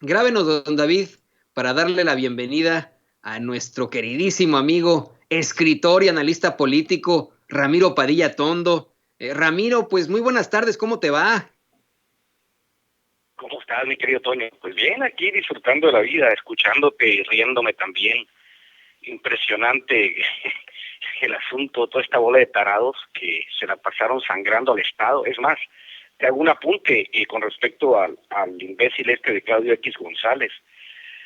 Grábenos, don David, para darle la bienvenida a nuestro queridísimo amigo, escritor y analista político, Ramiro Padilla Tondo. Ramiro, pues muy buenas tardes, ¿cómo te va? ¿Cómo estás, mi querido Toño? Pues bien, aquí disfrutando de la vida, escuchándote y riéndome también. Impresionante el asunto, toda esta bola de tarados que se la pasaron sangrando al Estado. Es más, te hago un apunte con respecto al imbécil este de Claudio X González.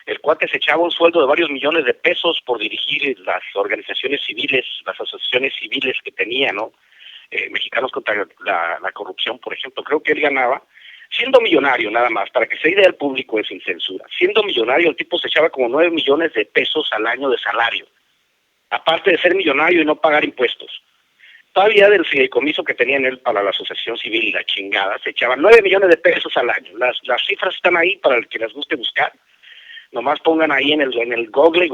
El cuate se echaba un sueldo de varios millones de pesos por dirigir las organizaciones civiles, las asociaciones civiles que tenía, ¿no? Mexicanos contra la corrupción, por ejemplo. Creo que él ganaba, siendo millonario nada más, para que se idea el público es sin censura, siendo millonario el tipo se echaba como 9 millones de pesos al año de salario, aparte de ser millonario y no pagar impuestos. Todavía del fideicomiso que tenía en él para la asociación civil y la chingada, se echaban 9 millones de pesos al año. Las cifras están ahí para el que les guste buscar. Nomás pongan ahí en el Google,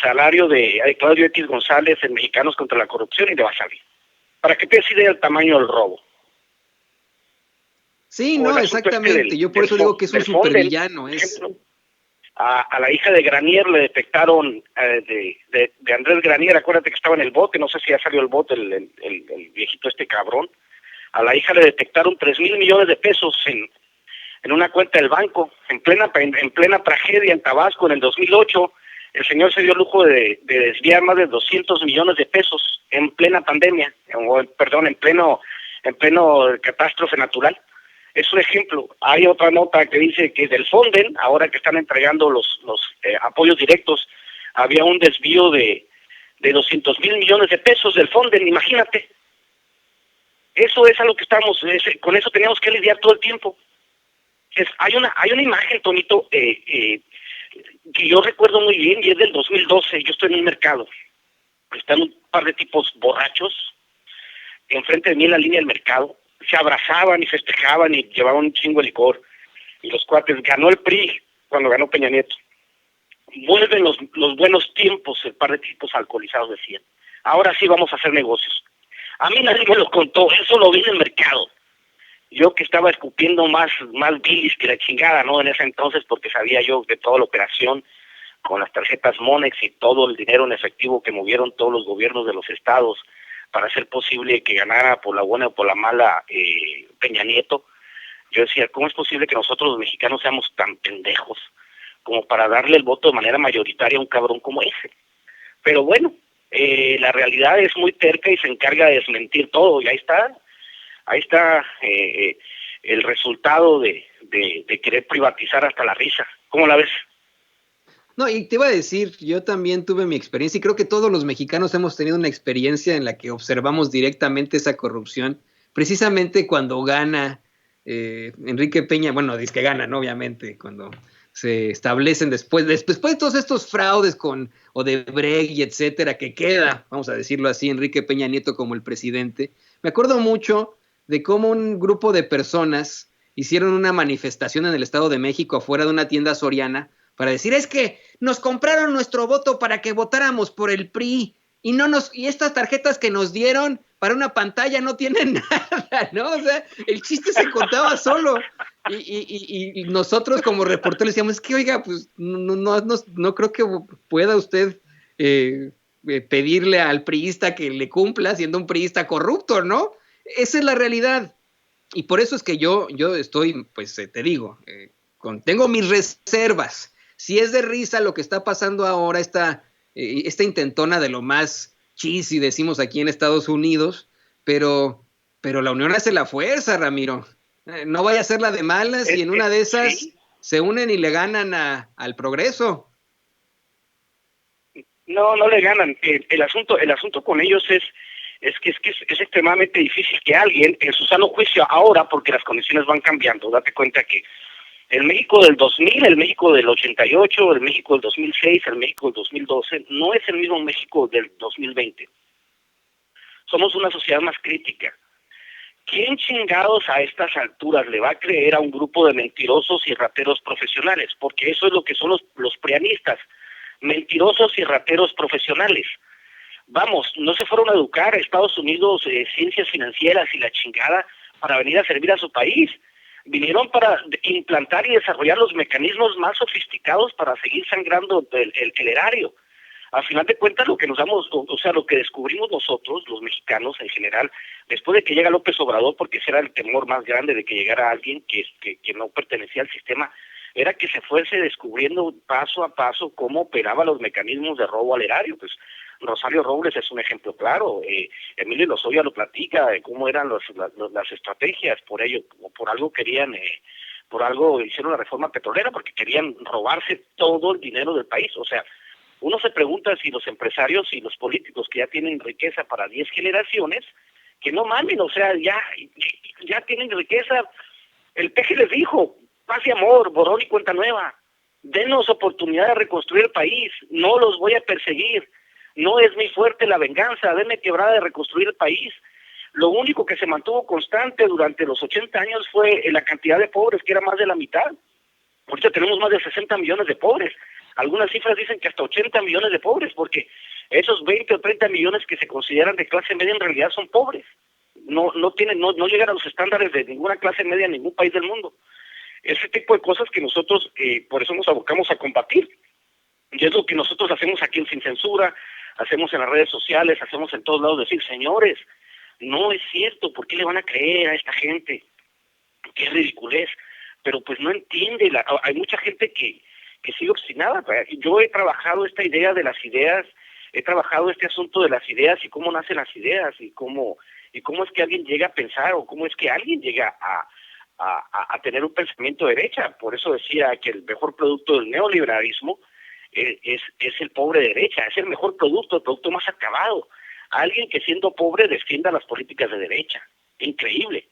salario de Claudio X González en Mexicanos contra la Corrupción y le va a salir. Para que te des idea del tamaño del robo. Sí, O el no, asunto este exactamente. Yo por eso digo que es un del Fonden, supervillano, por es. ejemplo. A la hija de Granier le detectaron, de Andrés Granier, acuérdate que estaba en el bote, no sé si ya salió el bote, el viejito este cabrón. A la hija le detectaron 3,000 millones de pesos en una cuenta del banco, en plena tragedia en Tabasco en el 2008. El señor se dio el lujo de desviar más de 200 millones de pesos en plena pandemia, perdón, en pleno catástrofe natural. Es un ejemplo. Hay otra nota que dice que del Fonden, ahora que están entregando los apoyos directos, había un desvío de 200,000 millones de pesos del Fonden, imagínate. Eso es a lo que con eso teníamos que lidiar todo el tiempo. Hay una imagen, Tonito, que yo recuerdo muy bien, y es del 2012. Yo estoy en un mercado, están un par de tipos borrachos enfrente de mí en la línea del mercado, se abrazaban y festejaban y llevaban un chingo de licor, y los cuates, ganó el PRI cuando ganó Peña Nieto. Vuelven los buenos tiempos, el par de tipos alcoholizados decían. Ahora sí vamos a hacer negocios. A mí nadie me lo contó, eso lo vi en el mercado. Yo que estaba escupiendo más bilis que la chingada, ¿no? En ese entonces, porque sabía yo de toda la operación con las tarjetas Monex y todo el dinero en efectivo que movieron todos los gobiernos de los estados para hacer posible que ganara por la buena o por la mala Peña Nieto. Yo decía, ¿cómo es posible que nosotros los mexicanos seamos tan pendejos como para darle el voto de manera mayoritaria a un cabrón como ese? Pero bueno, la realidad es muy terca y se encarga de desmentir todo, y ahí está el resultado de querer privatizar hasta la risa. ¿Cómo la ves? No, y te iba a decir, yo también tuve mi experiencia y creo que todos los mexicanos hemos tenido una experiencia en la que observamos directamente esa corrupción, precisamente cuando gana Enrique Peña, bueno, dice que gana, ¿no? Obviamente, cuando se establecen después de todos estos fraudes con Odebrecht y etcétera, que queda, vamos a decirlo así, Enrique Peña Nieto como el presidente. Me acuerdo mucho de cómo un grupo de personas hicieron una manifestación en el Estado de México afuera de una tienda Soriana para decir, es que nos compraron nuestro voto para que votáramos por el PRI y estas tarjetas que nos dieron para una pantalla no tienen nada, ¿no? O sea, el chiste se contaba solo. Y nosotros como reporteros decíamos, es que oiga, pues no creo que pueda usted pedirle al priista que le cumpla siendo un priista corrupto, ¿no? Esa es la realidad. Y por eso es que yo estoy, pues te digo, tengo mis reservas. Si es de risa lo que está pasando ahora, esta intentona de lo más cheesy, decimos aquí en Estados Unidos, pero, pero la unión hace la fuerza, Ramiro. No vaya a ser la de malas y en una de esas Sí, se unen y le ganan al progreso. no le ganan. El asunto con ellos es extremadamente difícil que alguien, en su sano juicio ahora, porque las condiciones van cambiando, date cuenta que el México del 2000, el México del 88, el México del 2006, el México del 2012, no es el mismo México del 2020. Somos una sociedad más crítica. ¿Quién chingados a estas alturas le va a creer a un grupo de mentirosos y rateros profesionales? Porque eso es lo que son los prianistas, mentirosos y rateros profesionales. Vamos, no se fueron a educar a Estados Unidos ciencias financieras y la chingada para venir a servir a su país. vinieron para implantar y desarrollar los mecanismos más sofisticados para seguir sangrando el erario. Al final de cuentas, lo que nos damos, o sea, lo que descubrimos nosotros, los mexicanos en general, después de que llega López Obrador, porque ese era el temor más grande de que llegara alguien que no pertenecía al sistema, era que se fuese descubriendo paso a paso cómo operaban los mecanismos de robo al erario. Pues Rosario Robles es un ejemplo claro, Emilio Lozoya lo platica de cómo eran las estrategias, por algo querían, por algo hicieron la reforma petrolera, porque querían robarse todo el dinero del país. O sea, uno se pregunta si los empresarios y los políticos que ya tienen riqueza para 10 generaciones, que no mamen, o sea, ya tienen riqueza. El peje les dijo, paz y amor, borrón y cuenta nueva. Denos oportunidad de reconstruir el país, no los voy a perseguir. No es mi fuerte la venganza, denme quebrada de reconstruir el país. Lo único que se mantuvo constante durante los 80 años fue la cantidad de pobres, que era más de la mitad. Ahorita tenemos más de 60 millones de pobres. Algunas cifras dicen que hasta 80 millones de pobres, porque esos 20 o 30 millones que se consideran de clase media en realidad son pobres. No llegan a los estándares de ninguna clase media en ningún país del mundo. Ese tipo de cosas que nosotros, por eso nos abocamos a combatir. Y es lo que nosotros hacemos aquí en Sin Censura, hacemos en las redes sociales, hacemos en todos lados, decir, señores, no es cierto, ¿por qué le van a creer a esta gente? Qué ridiculez. Pero pues no entiende, hay mucha gente que sigue obstinada. Yo he trabajado esta idea de las ideas, he trabajado este asunto de las ideas y cómo nacen las ideas y cómo es que alguien llega a pensar o cómo es que alguien llega a tener un pensamiento de derecha. Por eso decía que el mejor producto del neoliberalismo es el pobre de derecha, es el mejor producto, el producto más acabado. Alguien que siendo pobre defienda las políticas de derecha. Increíble.